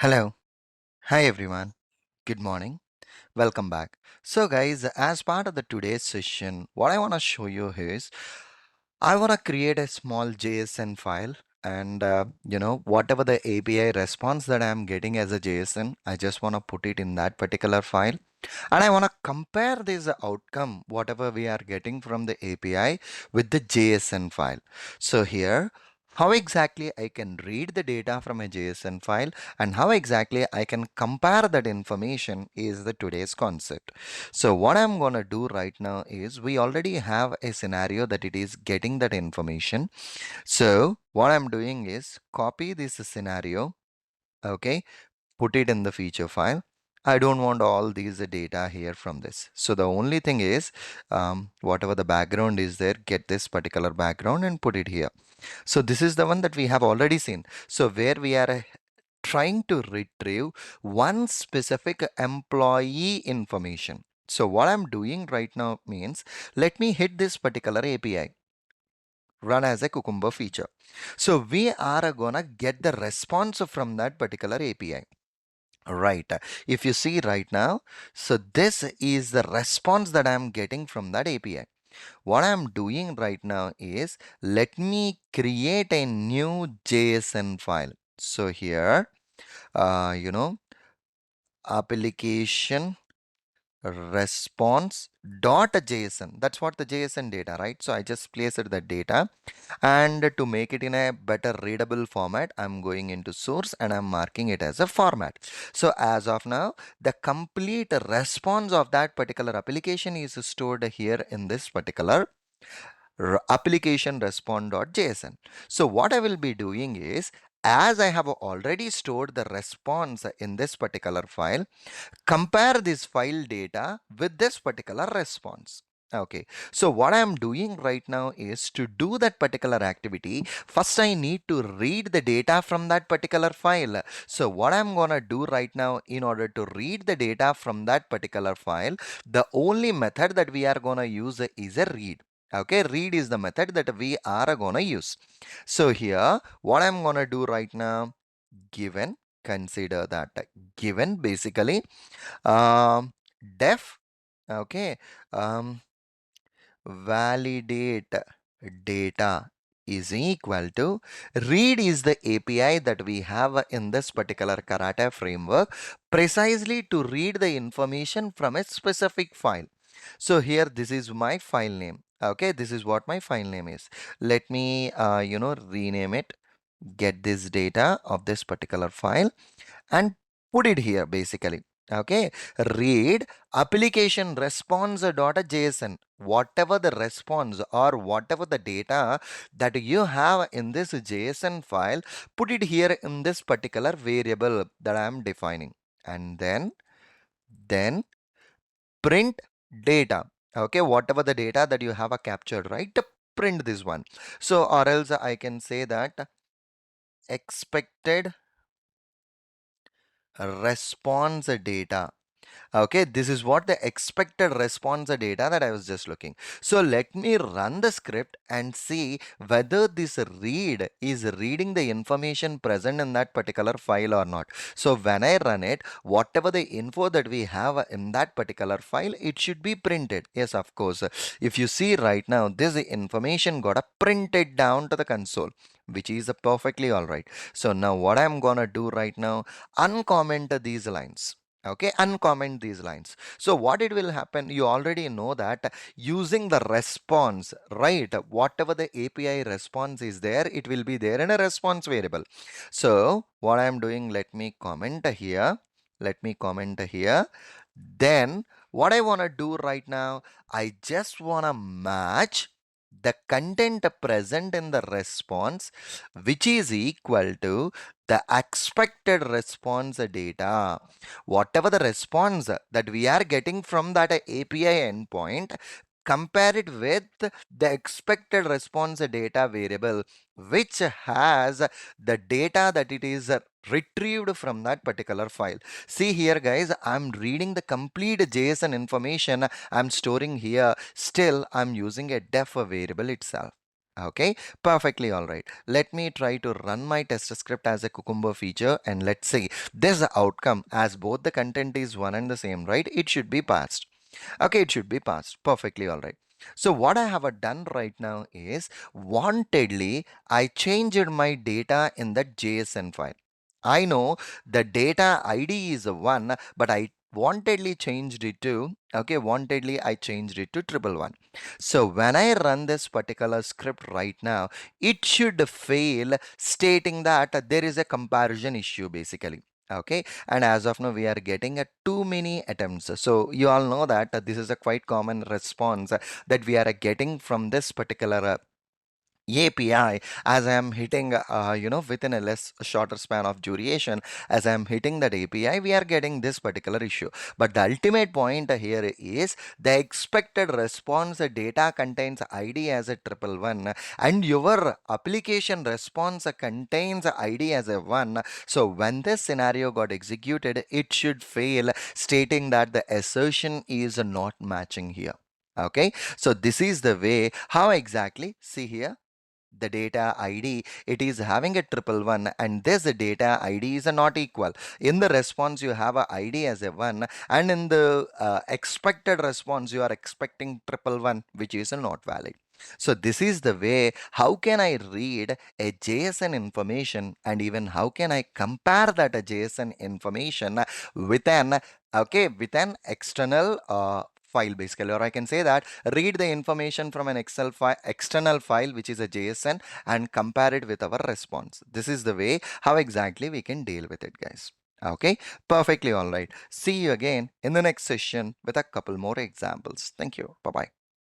Hello. Hi everyone. Good morning. Welcome back. So guys, as part of the today's session, what I want to show you is I want to create a small JSON file and whatever the API response that I'm getting as a JSON, I just want to put it in that particular file and I want to compare this outcome, whatever we are getting from the API with the JSON file. So here, how exactly I can read the data from a JSON file and how exactly I can compare that information is the today's concept. So what I'm going to do right now is we already have a scenario that it is getting that information. So what I'm doing is copy this scenario, okay, put it in the feature file. I don't want all these data here from this. So the only thing is whatever the background is there, get this particular background and put it here. So this is the one that we have already seen. So where we are trying to retrieve one specific employee information. So what I'm doing right now means let me hit this particular API, run as a Cucumber feature. So we are gonna get the response from that particular API. Right. If you see right now, so this is the response that I'm getting from that API. What I'm doing right now is let me create a new JSON file. So here, application response dot JSON. That's what the JSON data, right? So I just placed the data, and to make it in a better readable format, I'm going into source and I'm marking it as a format. So as of now, the complete response of that particular application is stored here in this particular application response.json. So what I will be doing is, as I have already stored the response in this particular file, compare this file data with this particular response. Okay, so what I am doing right now is to do that particular activity. First, I need to read the data from that particular file. So what I'm gonna do right now in order to read the data from that particular file, the only method that we are gonna use is a read. Okay, read is the method that we are gonna use. So here, what I'm gonna do right now, given, consider that given basically def, okay, um, validate data is equal to read is the API that we have in this particular karate framework precisely to read the information from a specific file. So here this is my file name. Okay, this is what my file name is. Let me rename it, get this data of this particular file and put it here basically. Okay, read application response.json. Whatever the response or whatever the data that you have in this JSON file, put it here in this particular variable that I am defining. And then print data. Okay, whatever the data that you have captured, right? Print this one. So, or else I can say that expected response data. Okay, this is what the expected response data that I was just looking. So let me run the script and see whether this read is reading the information present in that particular file or not. So when I run it, whatever the info that we have in that particular file, it should be printed. Yes, of course. If you see right now, this information got printed down to the console, which is perfectly all right. So now what I'm gonna do right now, uncomment these lines. Okay, uncomment these lines. So what it will happen, you already know that using the response, right, whatever the API response is there, it will be there in a response variable. So what I'm doing, let me comment here, then what I want to do right now, I just want to match the content present in the response, which is equal to the expected response data. Whatever the response that we are getting from that API endpoint, compare it with the expected response data variable, which has the data that it is retrieved from that particular file. See here guys, I'm reading the complete JSON information I'm storing here. Still I'm using a def variable itself. Okay, perfectly all right. Let me try to run my test script as a Cucumber feature and let's see this outcome as both the content is one and the same, right? It should be passed. Okay, it should be passed. Perfectly all right. So what I have done right now is wantedly I changed my data in the JSON file. I know the data ID is a one, but I wantedly changed it to wantedly I changed it to triple one. So when I run this particular script right now, it should fail stating that there is a comparison issue basically. Okay, and as of now we are getting too many attempts. So you all know that this is a quite common response that we are getting from this particular API as I am hitting, within a less shorter span of duration, as I am hitting that API, we are getting this particular issue. But the ultimate point here is the expected response data contains ID as a triple one, and your application response contains ID as a one. So when this scenario got executed, it should fail, stating that the assertion is not matching here. Okay, so this is the way how exactly see here the data ID, it is having a triple one and this data ID is a not equal. In the response, you have a ID as a one, and in the expected response, you are expecting triple one, which is not valid. So this is the way how can I read a JSON information and even how can I compare that JSON information with an with an external file basically, or I can say that read the information from an Excel file, external file, which is a JSON, and compare it with our response. This is the way how exactly we can deal with it, guys. Okay, perfectly all right. See you again in the next session with a couple more examples. Thank you. Bye bye.